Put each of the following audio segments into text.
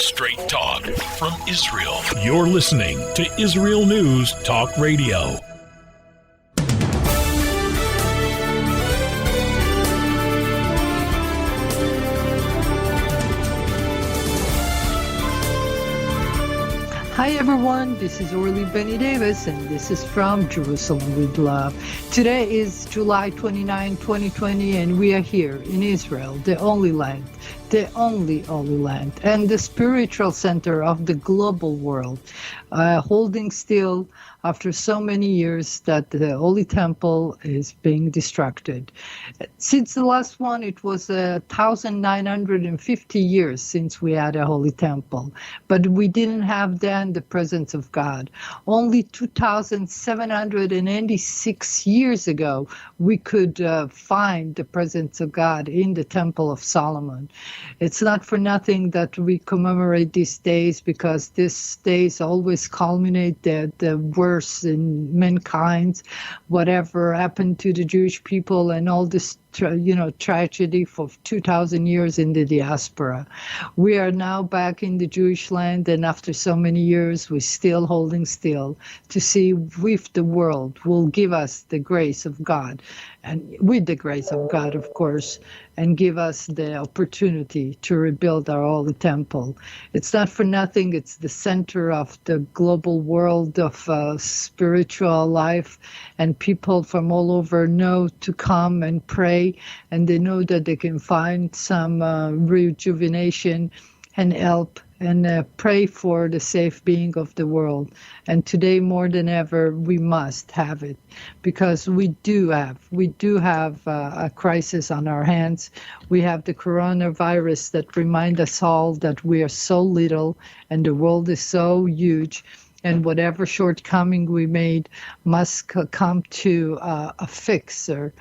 Straight talk from Israel. You're listening to Israel News Talk Radio. Hi everyone, this is Orly Davis and this is from Jerusalem with Love. Today is July 29, 2020 and we are here in Israel, the only land, the only land, and the spiritual center of the global world, holding still after so many years that the Holy Temple is being destructed. Since the last one, it was 1,950 years since we had a Holy Temple, but we didn't have then the presence of God. Only 2,786 years ago, we could find the presence of God in the Temple of Solomon. It's not for nothing that we commemorate these days, because these days always culminate the worst in mankind, whatever happened to the Jewish people and all this tragedy for 2,000 years in the diaspora. We are now back in the Jewish land, and after so many years, we're still holding still to see if the world will give us the grace of God, and with the grace of God, of course, and give us the opportunity to rebuild our Holy Temple. It's not for nothing. It's the center of the global world of spiritual life, and people from all over know to come and pray, and they know that they can find some rejuvenation and help and pray for the safe being of the world. And today more than ever, we must have it, because we do have a crisis on our hands. We have the coronavirus that reminds us all that we are so little and the world is so huge. And whatever shortcoming we made must come to a fixer.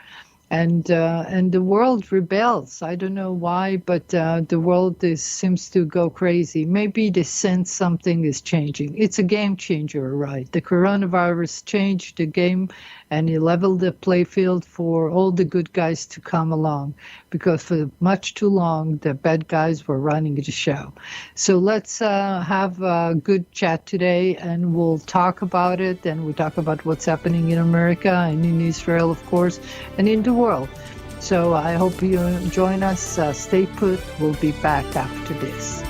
And the world rebels. I don't know why, but the world seems to go crazy. Maybe they sense something is changing. It's a game changer, right? The coronavirus changed the game, and it leveled the playfield for all the good guys to come along, because for much too long, the bad guys were running the show. So let's have a good chat today, and we'll talk about it, and we'll talk about what's happening in America and in Israel, of course, and in the world. So I hope you join us. Stay put. We'll be back after this.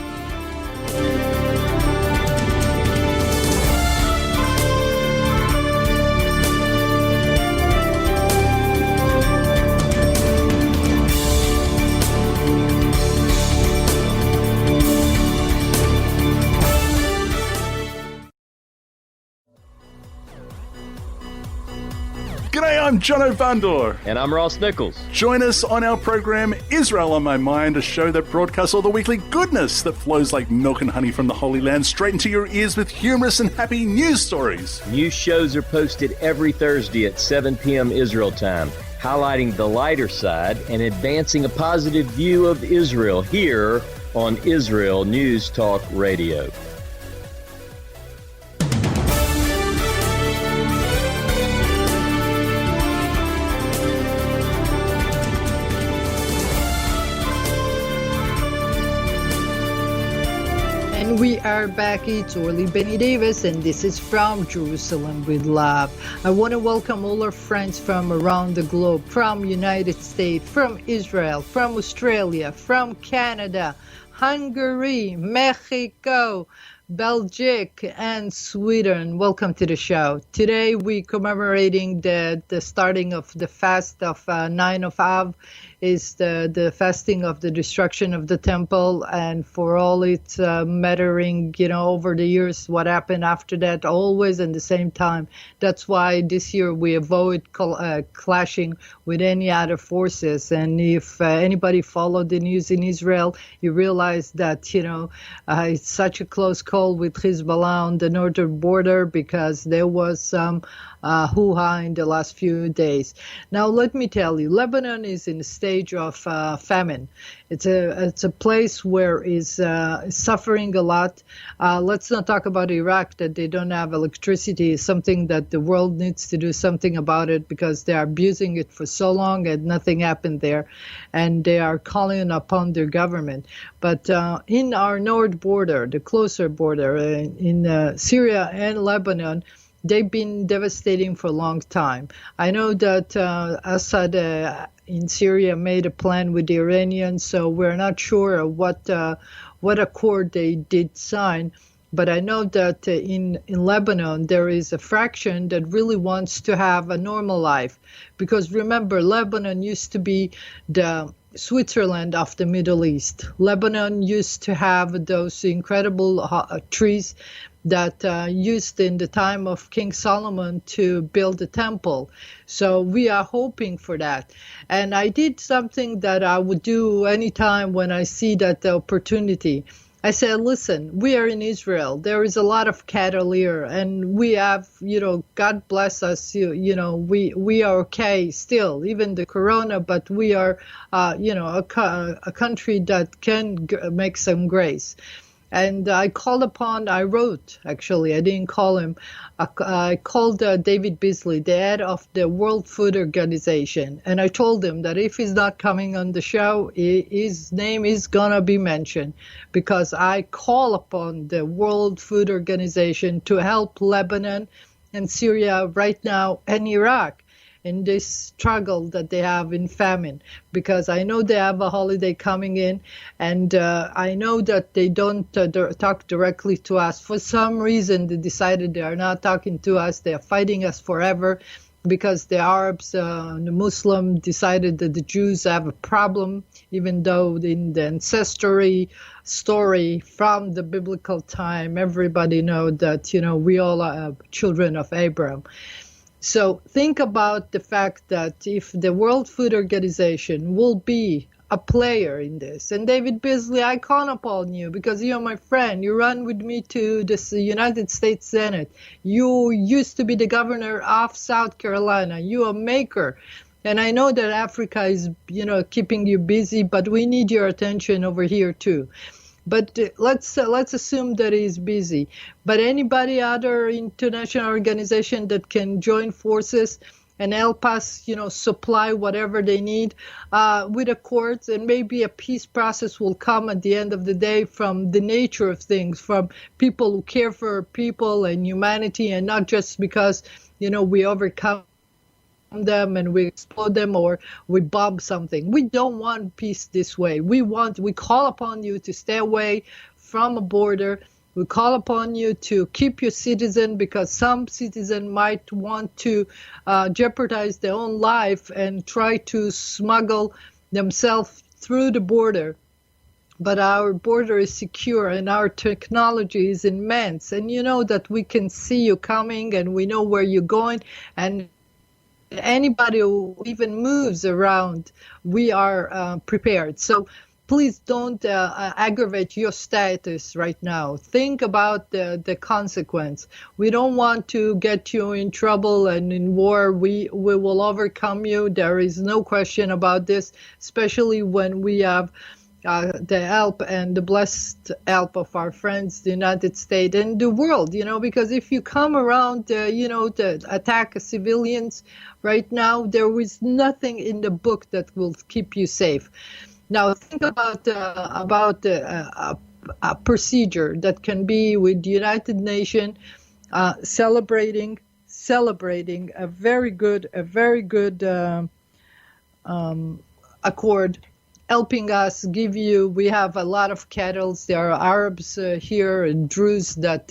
G'day, I'm Jono Vandor. And I'm Ross Nichols. Join us on our program, Israel on My Mind, a show that broadcasts all the weekly goodness that flows like milk and honey from the Holy Land straight into your ears with humorous and happy news stories. New shows are posted every Thursday at 7 p.m. Israel time, highlighting the lighter side and advancing a positive view of Israel here on Israel News Talk Radio. We are back. It's Orly Davis, and this is from Jerusalem with Love. I want to welcome all our friends from around the globe, from United States, from Israel, from Australia, from Canada, Hungary, Mexico, Belgium, and Sweden. Welcome to the show. Today we're commemorating the starting of the fast of 9 of Av. Is the fasting of the destruction of the temple, and for all its mattering, over the years, what happened after that, always at the same time. That's why this year we avoid clashing with any other forces. And if anybody followed the news in Israel, you realize that, it's such a close call with Hezbollah on the northern border, because there was some hoo-ha in the last few days. Now, let me tell you, Lebanon is in a state stage of famine. It's a place where is suffering a lot. Let's not talk about Iraq, that they don't have electricity. It's something that the world needs to do something about it, because they are abusing it for so long and nothing happened there, and they are calling upon their government. But in our north border, the closer border in Syria and Lebanon, they've been devastating for a long time. I know that Assad in Syria made a plan with the Iranians, so we're not sure what accord they did sign. But I know that in Lebanon, there is a fraction that really wants to have a normal life. Because remember, Lebanon used to be the Switzerland of the Middle East. Lebanon used to have those incredible trees that used in the time of King Solomon to build the temple. So we are hoping for that. And I did something that I would do anytime when I see that opportunity. I said, listen, we are in Israel. There is a lot of cattle here, and we have, God bless us, we are okay still, even the corona, but we are, a country that can make some grace. And I wrote, actually, I didn't call him. I called David Beasley, the head of the World Food Organization. And I told him that if he's not coming on the show, his name is going to be mentioned, because I call upon the World Food Organization to help Lebanon and Syria right now and Iraq in this struggle that they have in famine, because I know they have a holiday coming in, and I know that they don't talk directly to us. For some reason, they decided they are not talking to us. They are fighting us forever, because the Arabs, the Muslims decided that the Jews have a problem, even though in the ancestry story from the biblical time, everybody knows that, we all are children of Abraham. So think about the fact that if the World Food Organization will be a player in this, and David Beasley, I call upon you because you're my friend. You run with me to the United States Senate. You used to be the governor of South Carolina. You're a maker. And I know that Africa is, keeping you busy, but we need your attention over here too. But let's assume that he's busy. But anybody other international organization that can join forces and help us, supply whatever they need with accords, and maybe a peace process will come at the end of the day from the nature of things, from people who care for people and humanity, and not just because, we overcome them and we explode them or we bomb something. We don't want peace this way. We call upon you to stay away from a border. We call upon you to keep your citizen, because some citizen might want to jeopardize their own life and try to smuggle themselves through the border. But our border is secure and our technology is immense. And you know that we can see you coming and we know where you're going. And anybody who even moves around, we are prepared. So please don't aggravate your status right now. Think about the consequence. We don't want to get you in trouble and in war. We will overcome you. There is no question about this, especially when we have the help and the blessed help of our friends, the United States and the world, because if you come around, to attack civilians right now, there is nothing in the book that will keep you safe. Now, think about a procedure that can be with the United Nations celebrating a very good accord, helping us we have a lot of cattle. There are Arabs here and Druze that,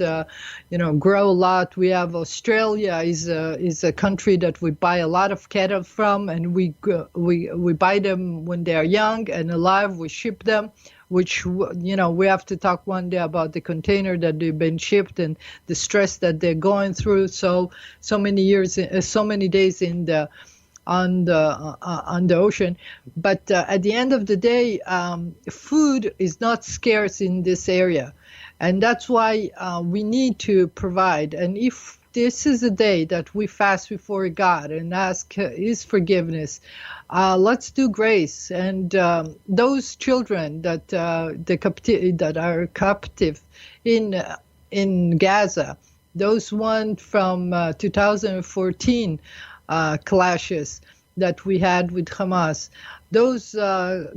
grow a lot. We have Australia is a country that we buy a lot of cattle from, and we buy them when they are young and alive. We ship them, which, we have to talk one day about the container that they've been shipped and the stress that they're going through. So many years, so many days on the ocean. But at the end of the day, food is not scarce in this area. And that's why we need to provide. And if this is a day that we fast before God and ask His forgiveness. Let's do grace. And those children that that are captive in Gaza, those one from 2014 clashes that we had with Hamas, those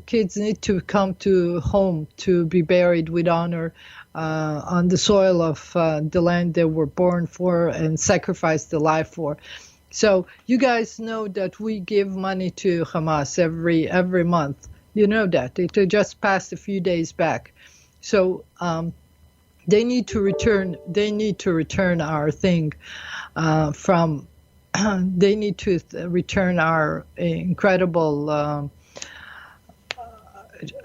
kids need to come to home to be buried with honor on the soil of the land they were born for and sacrificed their life for. So you guys know that we give money to Hamas every month. You know that. It just passed a few days back. So they need to return. They need to return our thing from. They need to return our incredible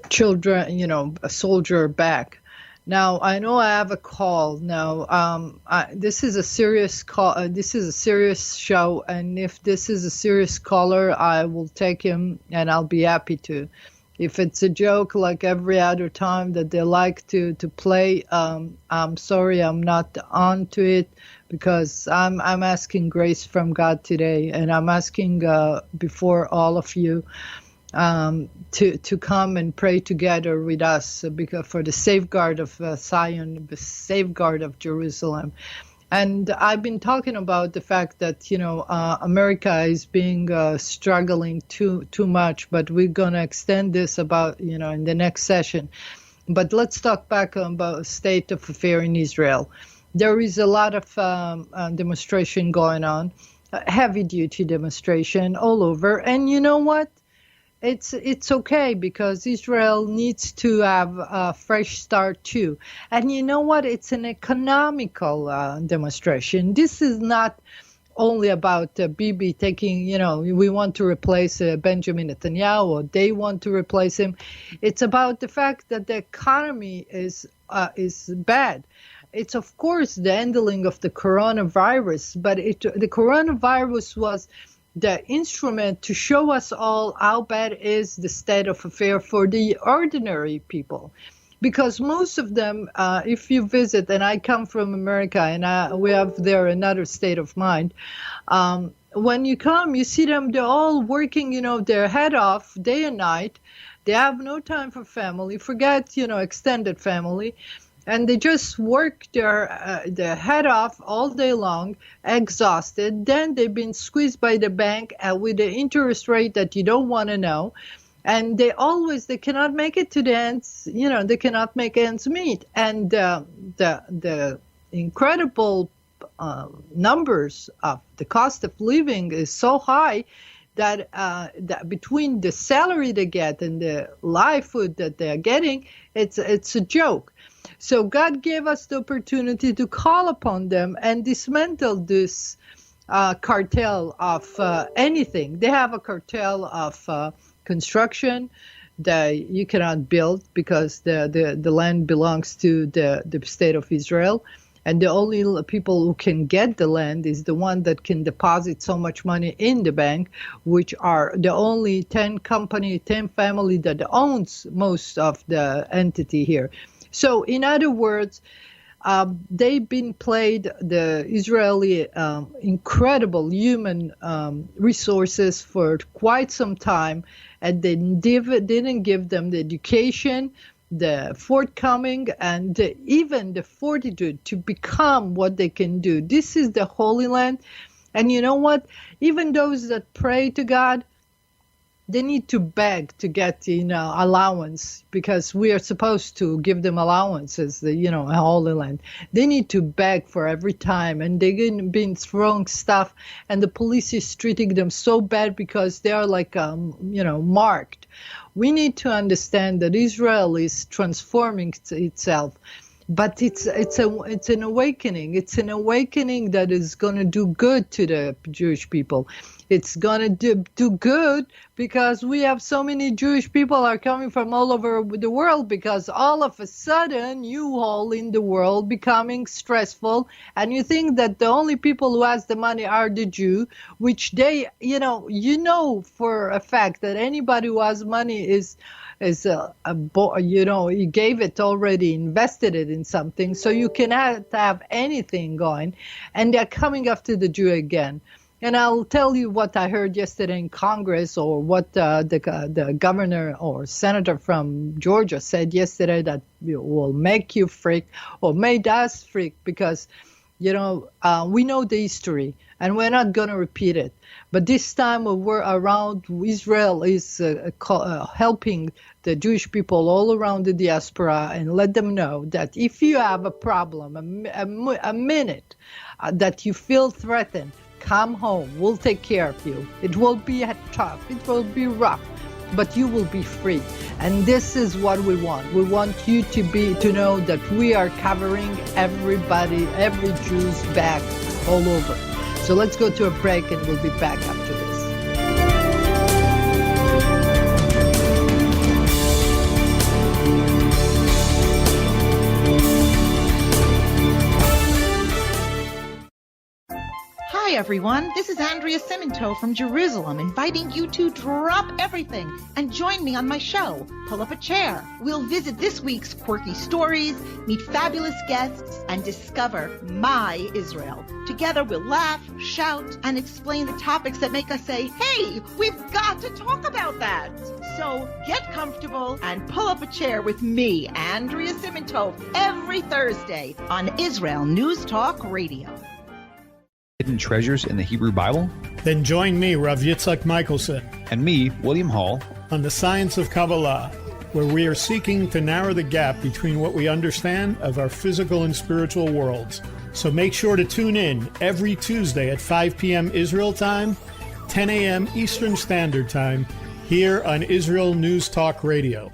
children, a soldier back. Now, I know I have a call now. This is a serious call. This is a serious show. And if this is a serious caller, I will take him and I'll be happy to. If it's a joke like every other time that they like to play, I'm sorry, I'm not on to it, because I'm asking grace from God today, and I'm asking before all of you to come and pray together with us because for the safeguard of Zion, the safeguard of Jerusalem. And I've been talking about the fact that, America is being struggling too much, but we're going to extend this about, in the next session. But let's talk back about state of affairs in Israel. There is a lot of demonstration going on, heavy-duty demonstration all over. And you know what? It's okay, because Israel needs to have a fresh start too. And you know what? It's an economical demonstration. This is not only about Bibi taking, we want to replace Benjamin Netanyahu, or they want to replace him. It's about the fact that the economy is bad. It's, of course, the handling of the coronavirus, but the coronavirus was the instrument to show us all how bad is the state of affairs for the ordinary people. Because most of them, if you visit, and I come from America, and we have there another state of mind, when you come, you see them, they're all working, their head off day and night. They have no time for family, forget, extended family. And they just work their head off all day long, exhausted. Then they've been squeezed by the bank with the interest rate that you don't want to know. And they cannot make it to the ends, they cannot make ends meet. And the incredible numbers of the cost of living is so high that between the salary they get and the live food that they're getting, it's a joke. So God gave us the opportunity to call upon them and dismantle this cartel of anything. They have a cartel of construction that you cannot build because the land belongs to the state of Israel. And the only people who can get the land is the one that can deposit so much money in the bank, which are the only 10 family that owns most of the entity here. So in other words, they've been played the Israeli incredible human resources for quite some time, and they didn't give them the education, the forthcoming, and even the fortitude to become what they can do. This is the Holy Land. And you know what? Even those that pray to God, they need to beg to get, allowance, because we are supposed to give them allowances, Holy Land. They need to beg for every time, and they've been throwing stuff, and the police is treating them so bad because they are like, marked. We need to understand that Israel is transforming itself. But it's an awakening. It's an awakening that is going to do good to the Jewish people. It's going to do good because we have so many Jewish people are coming from all over the world, because all of a sudden you all in the world becoming stressful, and you think that the only people who has the money are the Jew, which they, for a fact that anybody who has money is he gave it already, invested it in something, so you cannot have anything going, and they're coming after the Jew again. And I'll tell you what I heard yesterday in Congress, or what the governor or senator from Georgia said yesterday, that will make you freak, or made us freak, because, we know the history and we're not going to repeat it. But this time we're around, Israel is helping the Jewish people all around the diaspora, and let them know that if you have a problem, a minute that you feel threatened, come home. We'll take care of you. It will be tough. It will be rough, but you will be free. And this is what we want. We want you to know that we are covering everybody, every Jew's back all over. So let's go to a break, and we'll be back after this. Hi everyone, this is Andrea Simento from Jerusalem, inviting you to drop everything and join me on my show, Pull Up a Chair. We'll visit this week's quirky stories, meet fabulous guests, and discover my Israel. Together we'll laugh, shout, and explain the topics that make us say, hey, we've got to talk about that. So get comfortable and pull up a chair with me, Andrea Simento, every Thursday on Israel News Talk Radio. Hidden treasures in the Hebrew Bible? Then join me, Rav Yitzhak Michelson, and me, William Hall, on the Science of Kabbalah, where we are seeking to narrow the gap between what we understand of our physical and spiritual worlds. So make sure to tune in every Tuesday at 5 p.m. Israel time, 10 a.m. Eastern Standard Time, here on Israel News Talk Radio.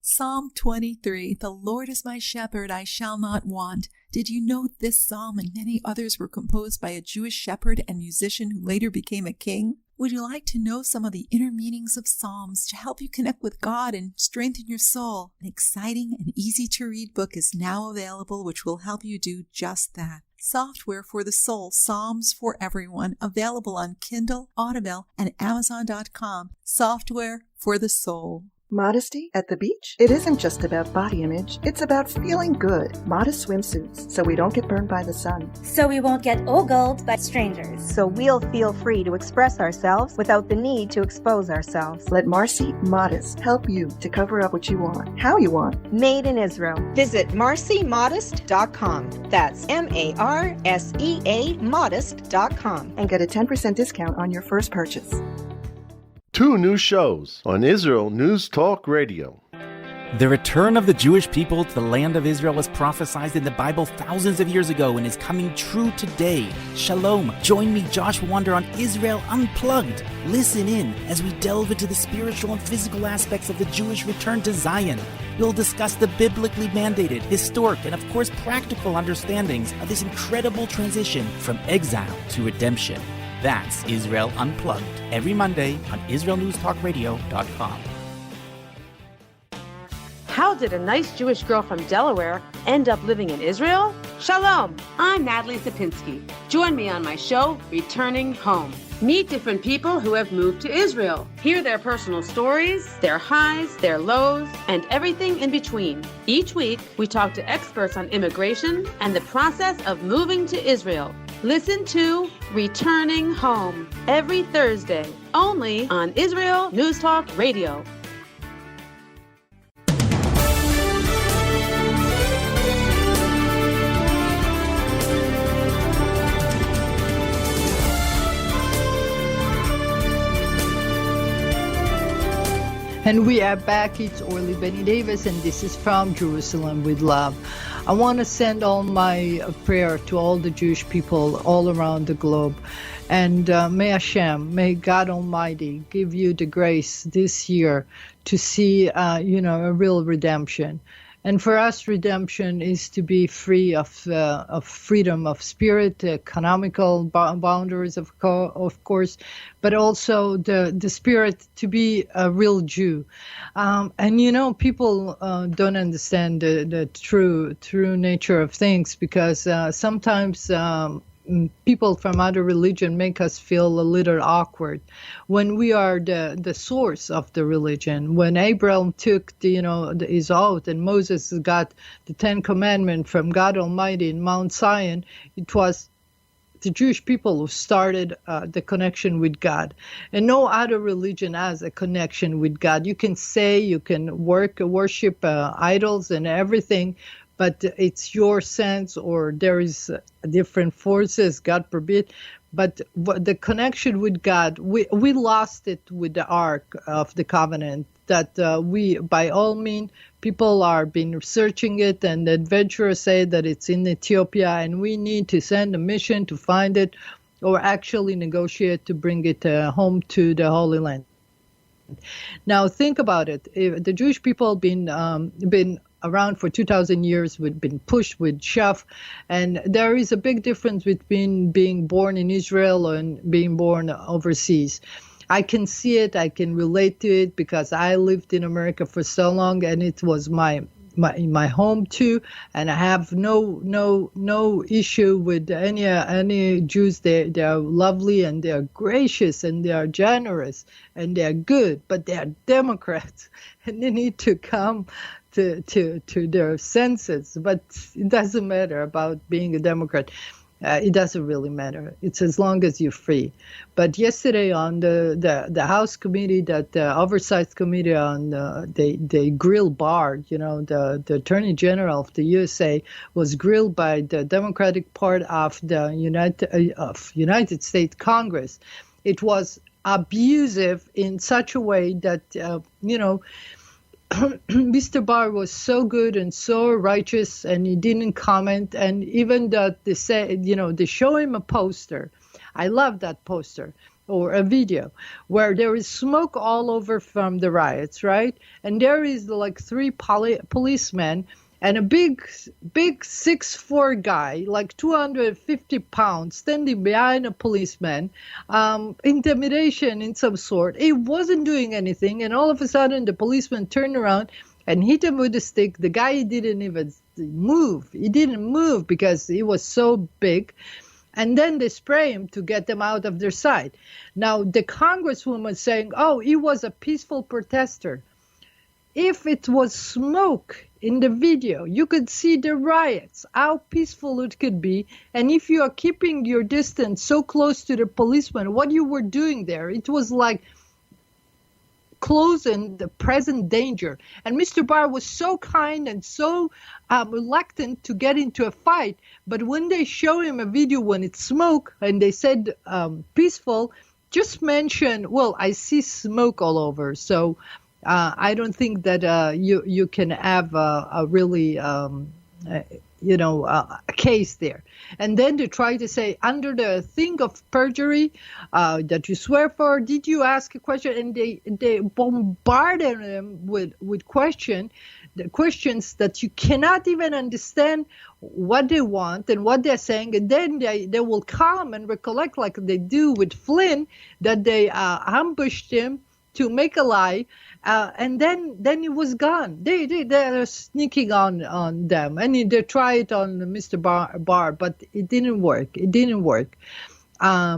Psalm 23, the Lord is my shepherd, I shall not want. Did you know this psalm and many others were composed by a Jewish shepherd and musician who later became a king? Would you like to know some of the inner meanings of psalms to help you connect with God and strengthen your soul? An exciting and easy-to-read book is now available which will help you do just that. Software for the Soul, Psalms for Everyone, available on Kindle, Audible, and Amazon.com. Software for the Soul. Modesty at the beach? It isn't just about body image, it's about feeling good. Modest swimsuits, so we don't get burned by the sun. So we won't get ogled by strangers. So we'll feel free to express ourselves without the need to expose ourselves. Let Marcy Modest help you to cover up what you want, how you want. Made in Israel. Visit marcymodest.com. That's MARSEA modest.com. And get a 10% discount on your first purchase. 2 new shows on Israel News Talk Radio. The return of the Jewish people to the land of Israel was prophesied in the Bible thousands of years ago and is coming true today. Shalom. Join me, Josh Wonder, on Israel Unplugged. Listen in as we delve into the spiritual and physical aspects of the Jewish return to Zion. We'll discuss the biblically mandated, historic, and of course practical understandings of this incredible transition from exile to redemption. That's Israel Unplugged, every Monday on IsraelNewsTalkRadio.com. How did a nice Jewish girl from Delaware end up living in Israel? Shalom, I'm Natalie Sapinski. Join me on my show, Returning Home. Meet different people who have moved to Israel. Hear their personal stories, their highs, their lows, and everything in between. Each week, we talk to experts on immigration and the process of moving to Israel. Listen to Returning Home every Thursday, only on Israel News Talk Radio. And we are back. It's Orly Benny Davis, and this is From Jerusalem with Love. I want to send all my prayer to all the Jewish people all around the globe. And may Hashem, may God Almighty give you the grace this year to see, a real redemption. And for us, redemption is to be free of freedom of spirit, economical boundaries, of course, but also the spirit to be a real Jew. And people don't understand the true nature of things, because sometimes people from other religion make us feel a little awkward when we are the source of the religion. When Abraham took his oath and Moses got the 10 Commandments from God Almighty in Mount Zion, it was the Jewish people who started the connection with God. And no other religion has a connection with God. You can say, you can worship idols and everything, but it's your sense, or there is different forces, God forbid. But the connection with God, we lost it with the Ark of the Covenant, that we, by all means, people are been researching it, and the adventurers say that it's in Ethiopia, and we need to send a mission to find it, or actually negotiate to bring it home to the Holy Land. Now think about it. If the Jewish people been around for 2,000 years, we've been pushed with shoved, and there is a big difference between being born in Israel and being born overseas. I can see it, I can relate to it, because I lived in America for so long, and it was my home too, and I have no issue with any Jews. They are lovely, and they are gracious, and they are generous, and they are good, but they are Democrats, and they need to come to their senses. But it doesn't matter about being a Democrat. It doesn't really matter. It's as long as you're free. But yesterday on the House committee, that oversight committee on they grilled Barr, the Attorney General of the USA was grilled by the Democratic part of the United States Congress. It was abusive in such a way that Mr. Barr was so good and so righteous, and he didn't comment. And even that they show him a poster. I love that poster, or a video where there is smoke all over from the riots, right? And there is like 3 policemen and a big 6'4" guy, like 250 pounds, standing behind a policeman, intimidation in some sort. He wasn't doing anything, and all of a sudden the policeman turned around and hit him with a stick. The guy didn't even move. He didn't move because he was so big. And then they spray him to get them out of their sight. Now the congresswoman saying, "Oh, he was a peaceful protester." If it was smoke in the video, you could see the riots, how peaceful it could be. And if you are keeping your distance so close to the policeman, what you were doing there, it was like closing the present danger. And Mr. Barr was so kind and so reluctant to get into a fight. But when they show him a video when it's smoke, and they said peaceful, just mention, well, I see smoke all over. So I don't think that you can have a really a case there. And then they try to say, under the thing of perjury that you swear for, did you ask a question? And they bombarded them with questions that you cannot even understand what they want and what they're saying. And then they will come and recollect, like they do with Flynn, that they ambushed him to make a lie. And then it was gone. They're sneaking on them, and they tried on Mr. Barr, but it didn't work.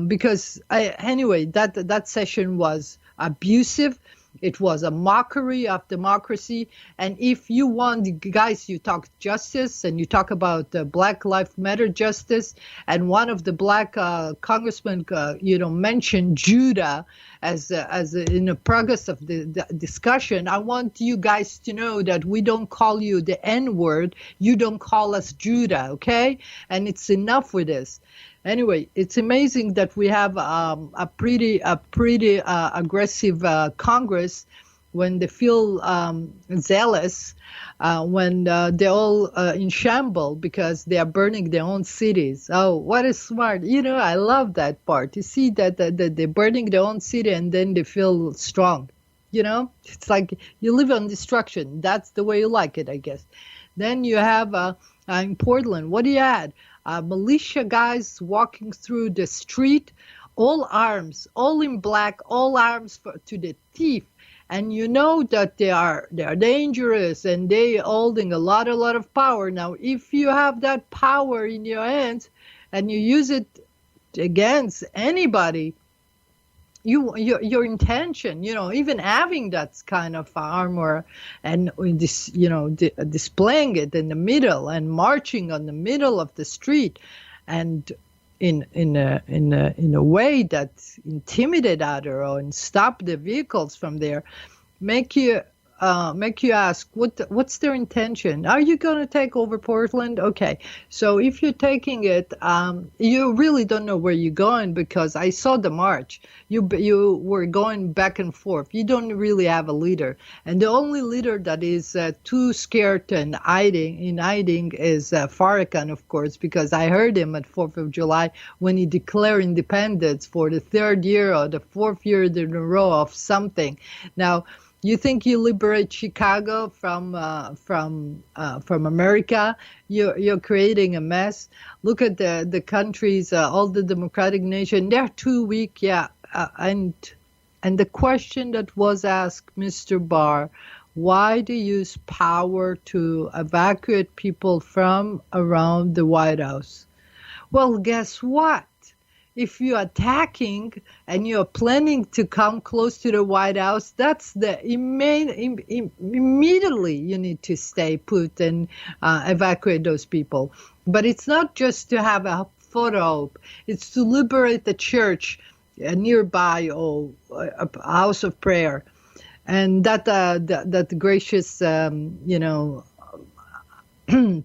Because anyway, that session was abusive. It was a mockery of democracy. And if you want, guys, you talk justice and you talk about Black Lives Matter justice, and one of the black congressmen, mentioned Judah as in the progress of the discussion. I want you guys to know that we don't call you the N-word. You don't call us Judah, okay? And it's enough with this. Anyway, it's amazing that we have a pretty aggressive Congress when they feel zealous, when they're all in shambles because they are burning their own cities. Oh, what a smart! I love that part. You see that they're burning their own city and then they feel strong. It's like you live on destruction. That's the way you like it, I guess. Then you have in Portland, what do you add? Militia guys walking through the street, all arms, all in black, all arms to the teeth. And you know that they are dangerous and they holding a lot of power. Now, if you have that power in your hands and you use it against anybody, your intention, even having that kind of armor and this, displaying it in the middle and marching on the middle of the street, and in a way that intimidate other or stop the vehicles from there, make you ask what's their intention. Are you going to take over Portland? Okay, so if you're taking it, you really don't know where you're going, because I saw the march. You were going back and forth. You don't really have a leader, and the only leader that is too scared and hiding is Farrakhan, of course, because I heard him at 4th of July when he declared independence for the third year or the fourth year in a row of something. Now, you think you liberate Chicago from America? You're creating a mess. Look at the countries, all the democratic nation. They're too weak. Yeah, and the question that was asked, Mr. Barr, why do you use power to evacuate people from around the White House? Well, guess what? If you're attacking and you're planning to come close to the White House, that's immediately you need to stay put and evacuate those people. But it's not just to have a photo op. It's to liberate the church nearby or a house of prayer. And that gracious,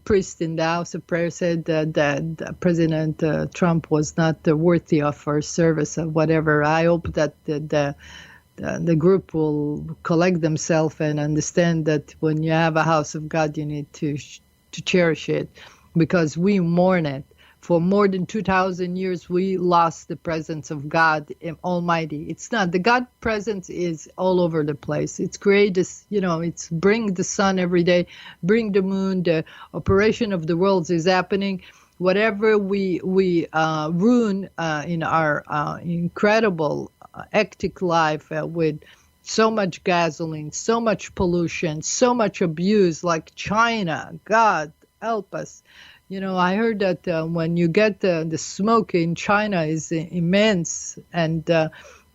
priest in the House of Prayer said that President Trump was not worthy of our service or whatever. I hope that the group will collect themselves and understand that when you have a house of God, you need to cherish it, because we mourn it. For more than 2,000 years, we lost the presence of God Almighty. It's not. The God presence is all over the place. It's created, it's bring the sun every day, bring the moon. The operation of the worlds is happening. Whatever we ruin in our incredible hectic life with so much gasoline, so much pollution, so much abuse, like China. God help us. I heard that when you get the smoke in China is immense, and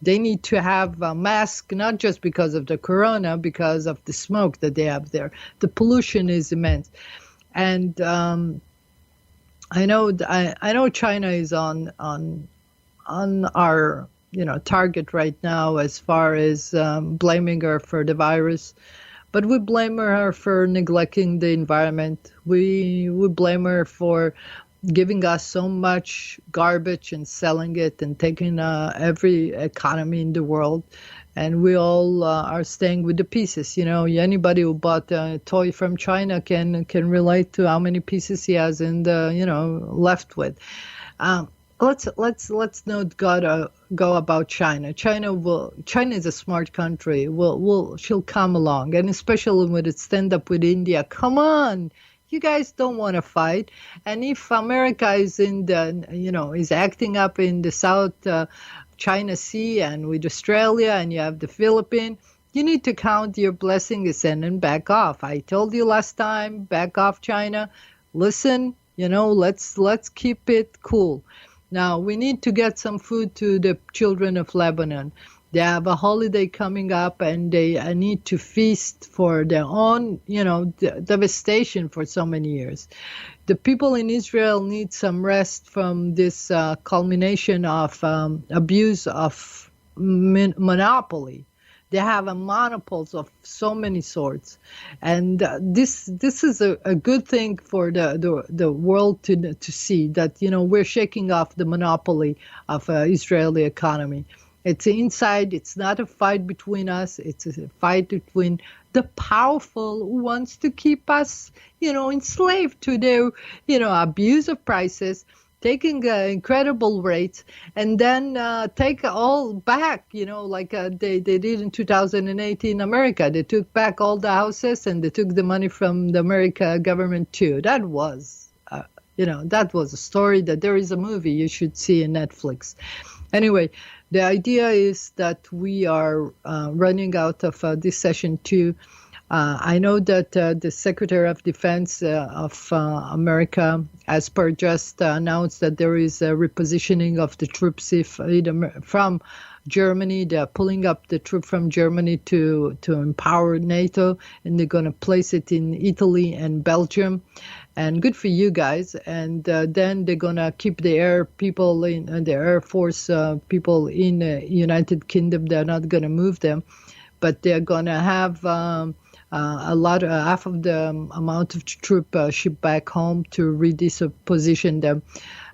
they need to have a mask, not just because of the corona, because of the smoke that they have there. The pollution is immense. And I know China is on our target right now as far as blaming her for the virus. But we blame her for neglecting the environment. We blame her for giving us so much garbage and selling it and taking every economy in the world. And we all are staying with the pieces. Anybody who bought a toy from China can relate to how many pieces he has in the, left with. Let's not go about China. China is a smart country. She'll come along, and especially when it stand up with India. Come on, you guys don't want to fight. And if America is in the, is acting up in the South China Sea and with Australia, and you have the Philippines, you need to count your blessings and back off. I told you last time, back off, China. Listen, let's keep it cool. Now, we need to get some food to the children of Lebanon. They have a holiday coming up, and they need to feast for their own, devastation for so many years. The people in Israel need some rest from this culmination of abuse of monopoly. They have monopoles of so many sorts, and this is a good thing for the world to see that we're shaking off the monopoly of Israeli economy. It's inside. It's not a fight between us. It's a fight between the powerful who wants to keep us, enslaved to their, abuse of prices. taking incredible rates, and then take all back, like they did in 2008 in America. They took back all the houses, and they took the money from the American government too. That was, that was a story that there is a movie you should see in Netflix. Anyway, the idea is that we are running out of this session too. I know that the Secretary of Defense of America, as per just announced that there is a repositioning of the troops from Germany. They're pulling up the troop from Germany to empower NATO, and they're going to place it in Italy and Belgium. And good for you guys. And then they're going to keep the air people in the Air Force people in the United Kingdom. They're not going to move them, but they're going to have half of the amount of troop shipped back home to redisposition them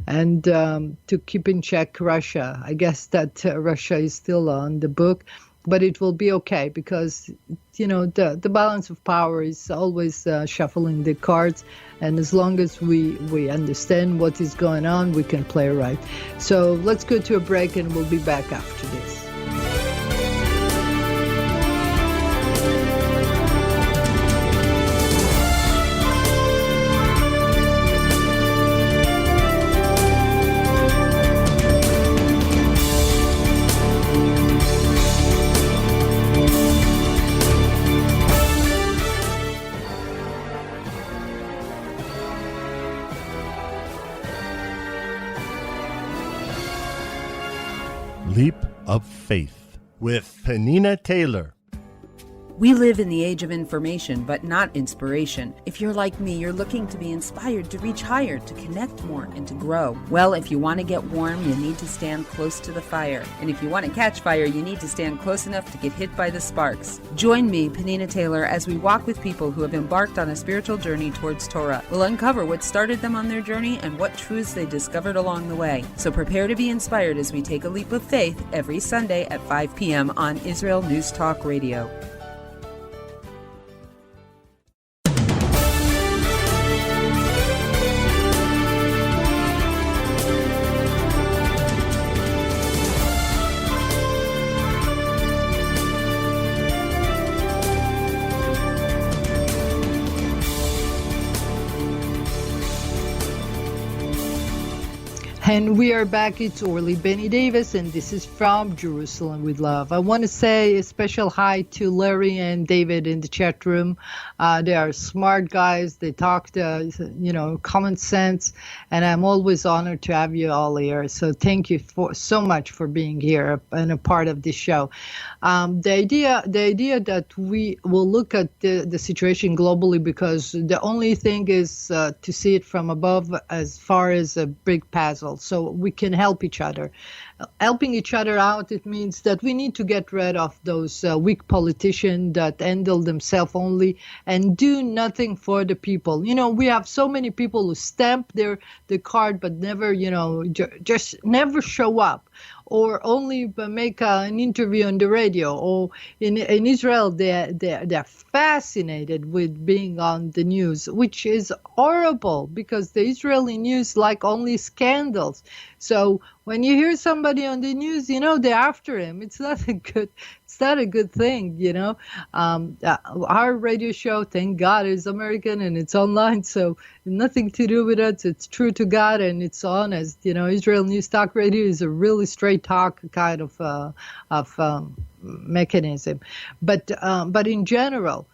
and to keep in check Russia. I guess that Russia is still on the book, but it will be okay because, the balance of power is always shuffling the cards. And as long as we understand what is going on, we can play right. So let's go to a break and we'll be back after this. Leap of Faith with Penina Taylor. We live in the age of information, but not inspiration. If you're like me, you're looking to be inspired to reach higher, to connect more, and to grow. Well, if you want to get warm, you need to stand close to the fire. And if you want to catch fire, you need to stand close enough to get hit by the sparks. Join me, Penina Taylor, as we walk with people who have embarked on a spiritual journey towards Torah. We'll uncover what started them on their journey and what truths they discovered along the way. So prepare to be inspired as we take a leap of faith every Sunday at 5 p.m. on Israel News Talk Radio. And we are back. It's Orly Benny Davis, and this is from Jerusalem with Love. I want to say a special hi to Larry and David in the chat room. They are smart guys. They talk, common sense, and I'm always honored to have you all here. So thank you so much for being here and a part of this show. The idea that we will look at the situation globally, because the only thing is to see it from above as far as a big puzzle. So we can help each other. Helping each other out, it means that we need to get rid of those weak politicians that handle themselves only and do nothing for the people. We have so many people who stamp the card but never, just never show up, or only make an interview on the radio. Or in Israel, they're fascinated with being on the news, which is horrible because the Israeli news like only scandals. So when you hear somebody on the news, they're after him. It's not a good thing, Our radio show, thank God, is American and it's online, so nothing to do with us. It's true to God and it's honest. Israel News Talk Radio is a really straight talk kind of mechanism. But in general,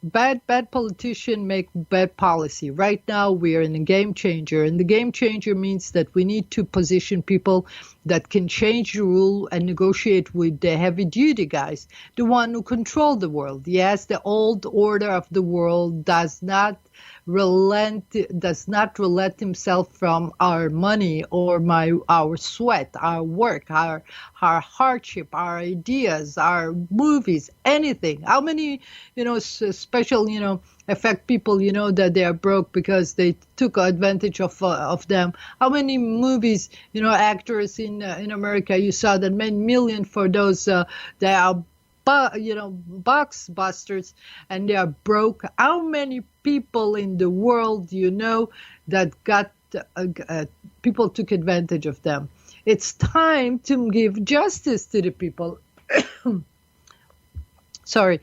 bad politicians make bad policy. Right now, we are in a game changer, and the game changer means that we need to position people that can change the rule and negotiate with the heavy-duty guys, the one who control the world. Yes, the old order of the world does not relent himself from our money or our sweat, our work, our hardship, our ideas, our movies, anything. How many, special, affect people, that they are broke because they took advantage of them. How many movies, actors in America you saw that made millions for those that are box busters, and they are broke. How many people in the world that got people took advantage of them? It's time to give justice to the people. Sorry.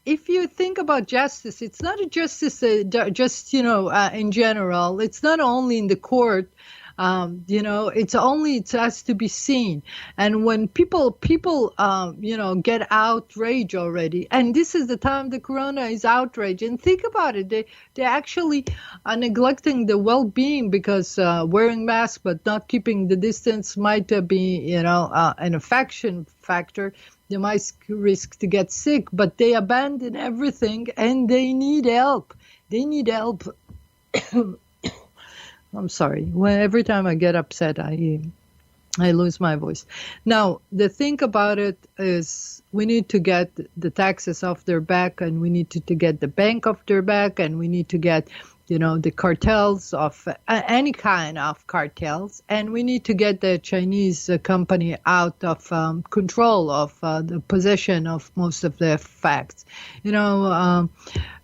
If you think about justice, it's not a justice just in general. It's not only in the court. It has to be seen. And when people get outraged already, and this is the time the corona is outraged. And think about it, they actually are neglecting the well-being, because wearing masks but not keeping the distance might be an infection factor. They might risk to get sick, but they abandon everything, and they need help. I'm sorry. Every time I get upset, I lose my voice. Now, the thing about it is we need to get the taxes off their back, and we need to get the bank off their back, and we need to get, the cartels of any kind of cartels, and we need to get the Chinese company out of control of the possession of most of the facts.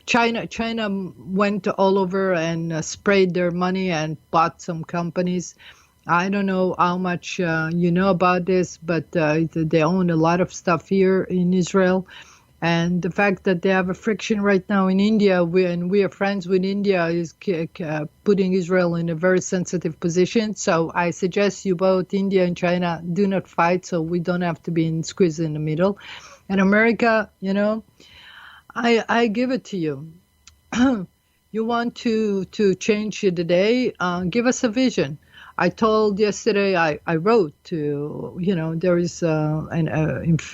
China went all over and sprayed their money and bought some companies. I don't know how much you know about this, but they own a lot of stuff here in Israel. And the fact that they have a friction right now in India, we are friends with India, is putting Israel in a very sensitive position. So I suggest you both, India and China, do not fight, so we don't have to be squeezed in the middle. And America, I give it to you. You want to change the day? Give us a vision. I told yesterday, I wrote to, there is an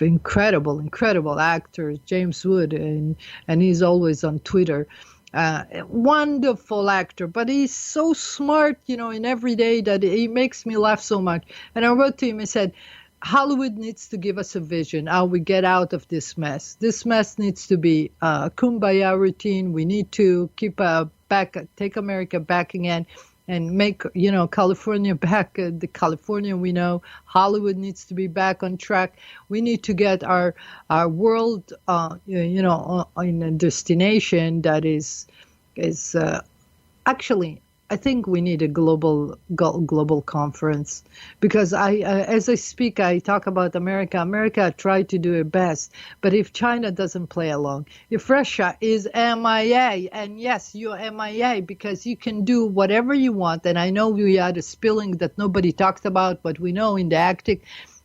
incredible actor, James Wood, and he's always on Twitter. Wonderful actor, but he's so smart, in every day, that he makes me laugh so much. And I wrote to him and said, Hollywood needs to give us a vision how we get out of this mess. This mess needs to be a kumbaya routine. We need to take America back again, and make, California back, the California we know. Hollywood needs to be back on track. We need to get our world, in a destination that is actually, I think we need a global conference, because as I speak, I talk about America. America tried to do her best, but if China doesn't play along, if Russia is MIA, and yes, you're MIA because you can do whatever you want, and I know we had a spilling that nobody talked about, but we know in the Arctic,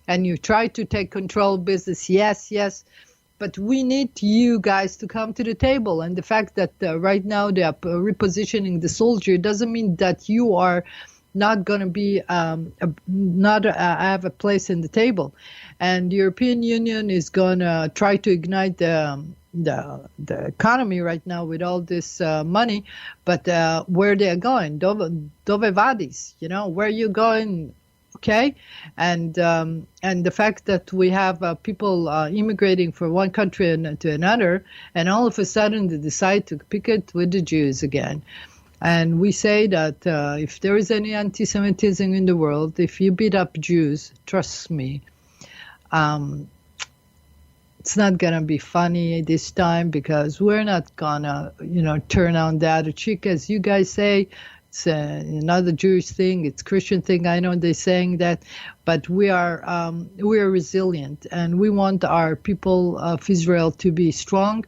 and you try to take control of business, yes. But we need you guys to come to the table. And the fact that right now they are repositioning the soldier doesn't mean that you are not going to be have a place in the table. And the European Union is going to try to ignite the economy right now with all this money. But where they're going, Dove Vadis, where you going? Okay, and the fact that we have people immigrating from one country to another, and all of a sudden they decide to pick it with the Jews again. And we say that if there is any anti-Semitism in the world, if you beat up Jews, trust me, it's not going to be funny this time, because we're not going to, turn on the other cheek, as you guys say. It's another Jewish thing. It's Christian thing. I know they're saying that, but we are resilient, and we want our people of Israel to be strong,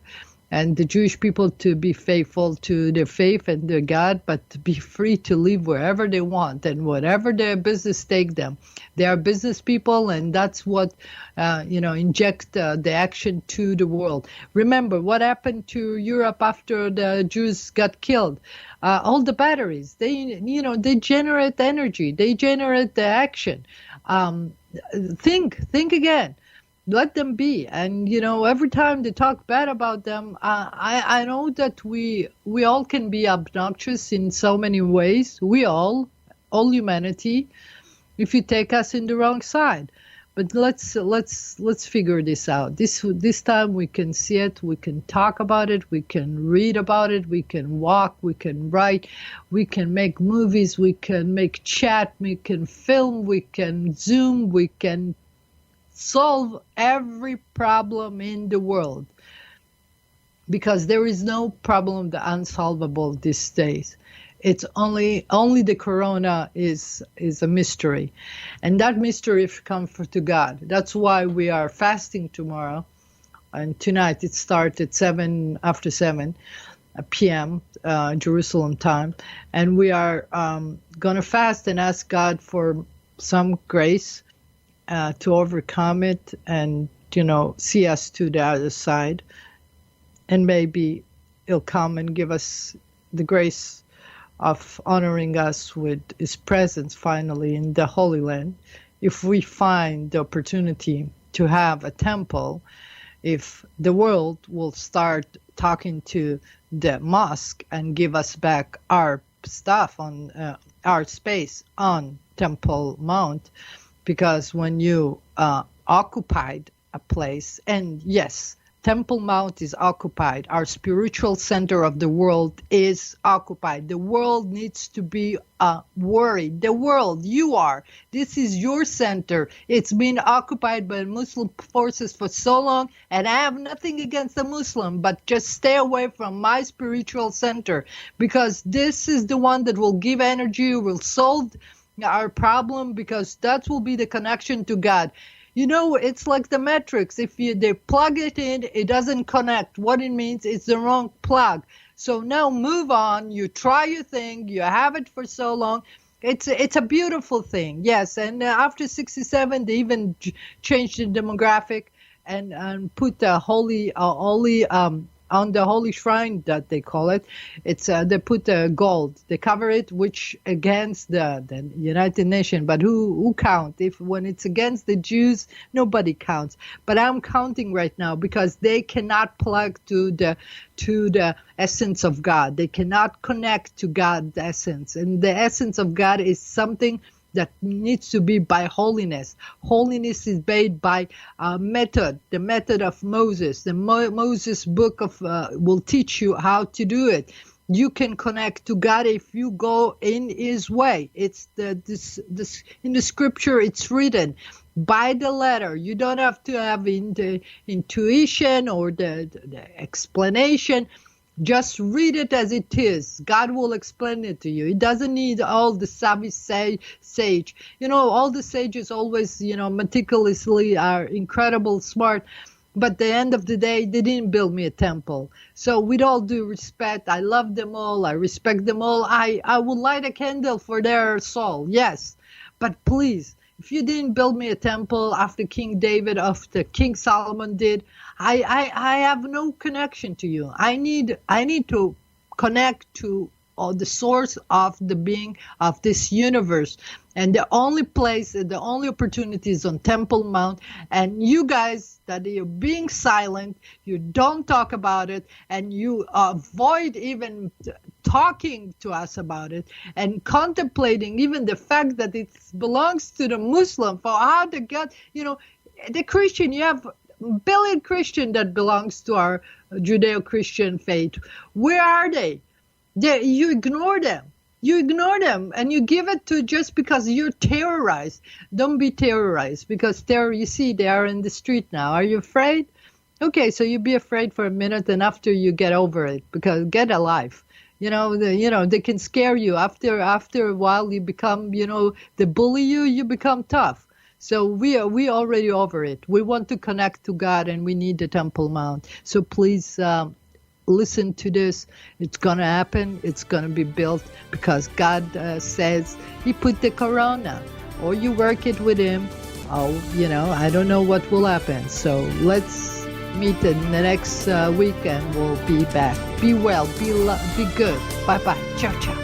and the Jewish people to be faithful to their faith and their God, but to be free to live wherever they want and whatever their business take them. They are business people, and that's what, inject the action to the world. Remember what happened to Europe after the Jews got killed. All the batteries, they generate energy. They generate the action. Think again. Let them be. And, every time they talk bad about them, I know that we all can be obnoxious in so many ways. We all humanity, if you take us in the wrong side. But let's figure this out. This time we can see it, we can talk about it, we can read about it, we can walk, we can write, we can make movies, we can make chat, we can film, we can Zoom, we can solve every problem in the world, because there is no problem that unsolvable these days. It's only the corona is a mystery, and that mystery comes to God. That's why we are fasting tomorrow, and tonight it starts at 7 p.m. Jerusalem time, and we are gonna fast and ask God for some grace to overcome it, and see us to the other side, and maybe He'll come and give us the grace of honoring us with His presence finally in the Holy Land. If we find the opportunity to have a temple, if the world will start talking to the mosque and give us back our stuff on our space on Temple Mount, because when you occupied a place, and yes, Temple Mount is occupied. Our spiritual center of the world is occupied. The world needs to be worried. The world, you are. This is your center. It's been occupied by Muslim forces for so long, and I have nothing against the Muslim, but just stay away from my spiritual center, because this is the one that will give energy, will solve our problem, because that will be the connection to God. It's like the Matrix. If they plug it in, it doesn't connect. What it means, it's the wrong plug. So now move on. You try your thing. You have it for so long. It's a beautiful thing. Yes, and after 67, they even changed the demographic and put the holy on the holy shrine that they call it. It's they put gold. They cover it, which against the United Nations. But who count? If when it's against the Jews, nobody counts. But I'm counting right now, because they cannot plug to the essence of God. They cannot connect to God's essence, and the essence of God is something that needs to be by holiness. Holiness is made by method, the method of Moses. The Moses book will teach you how to do it. You can connect to God if you go in His way. It's this in the scripture. It's written by the letter. You don't have to have the intuition or the explanation. Just read it as it is. God will explain it to you. It doesn't need all the savvy sage. All the sages always, meticulously are incredible smart. But at the end of the day, they didn't build me a temple. So with all due respect, I love them all. I respect them all. I will light a candle for their soul. Yes. But please, if you didn't build me a temple after King David, after King Solomon did, I have no connection to you. I need to connect to the source of the being of this universe. And the only place, the only opportunity is on Temple Mount. And you guys that are being silent, you don't talk about it, and you avoid even talking to us about it, and contemplating even the fact that it belongs to the Muslim, for how to get, the Christian, you have billion Christian that belongs to our Judeo-Christian faith. Where are they? You ignore them. You ignore them, and you give it to just because you're terrorized. Don't be terrorized, because you see they are in the street now. Are you afraid? Okay, so you be afraid for a minute, and after you get over it, because get a life. They can scare you. After a while, you become, they bully you. You become tough. So we already over it. We want to connect to God, and we need the Temple Mount. So please. Listen to this. It's going to happen. It's going to be built, because God says He put the corona, or you work it with Him. I don't know what will happen. So let's meet in the next week, and we'll be back. Be well, be good. Bye-bye. Ciao, ciao.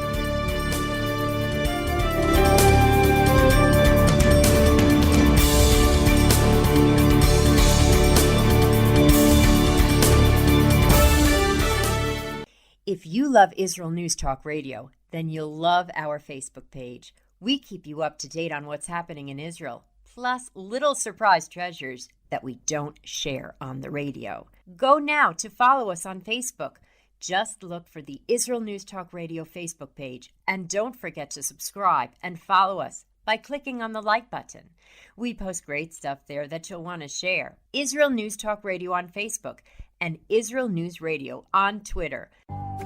If you love Israel News Talk Radio, then you'll love our Facebook page. We keep you up to date on what's happening in Israel, plus little surprise treasures that we don't share on the radio. Go now to follow us on Facebook. Just look for the Israel News Talk Radio Facebook page, and don't forget to subscribe and follow us by clicking on the like button. We post great stuff there that you'll want to share. Israel News Talk Radio on Facebook and Israel News Radio on Twitter.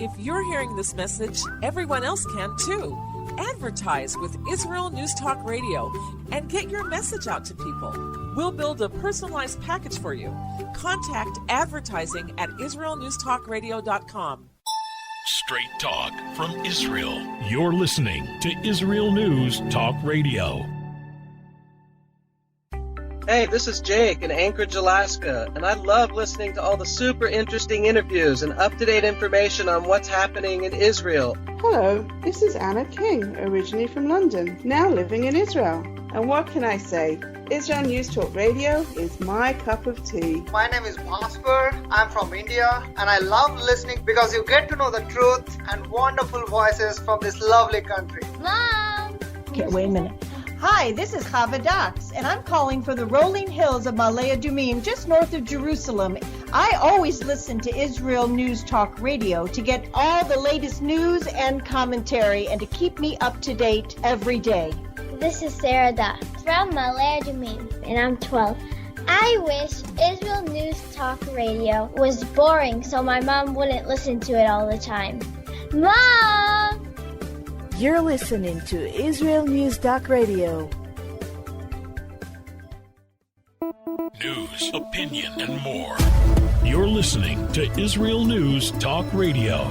If you're hearing this message, everyone else can too. Advertise with Israel News Talk Radio and get your message out to people. We'll build a personalized package for you. Contact advertising at israelnewstalkradio.com. Straight talk from Israel. You're listening to Israel News Talk Radio. Hey, this is Jake in Anchorage, Alaska, and I love listening to all the super interesting interviews and up-to-date information on what's happening in Israel. Hello, this is Anna King, originally from London, now living in Israel. And what can I say? Israel News Talk Radio is my cup of tea. My name is Bhaskar. I'm from India, and I love listening because you get to know the truth and wonderful voices from this lovely country. Mom! Okay, wait a minute. Hi, this is Chava Dax, and I'm calling for the rolling hills of Ma'ale Adumim, just north of Jerusalem. I always listen to Israel News Talk Radio to get all the latest news and commentary and to keep me up to date every day. This is Sarah Dax from Ma'ale Adumim, and I'm 12. I wish Israel News Talk Radio was boring so my mom wouldn't listen to it all the time. Mom! You're listening to Israel News Talk Radio. News, opinion, and more. You're listening to Israel News Talk Radio.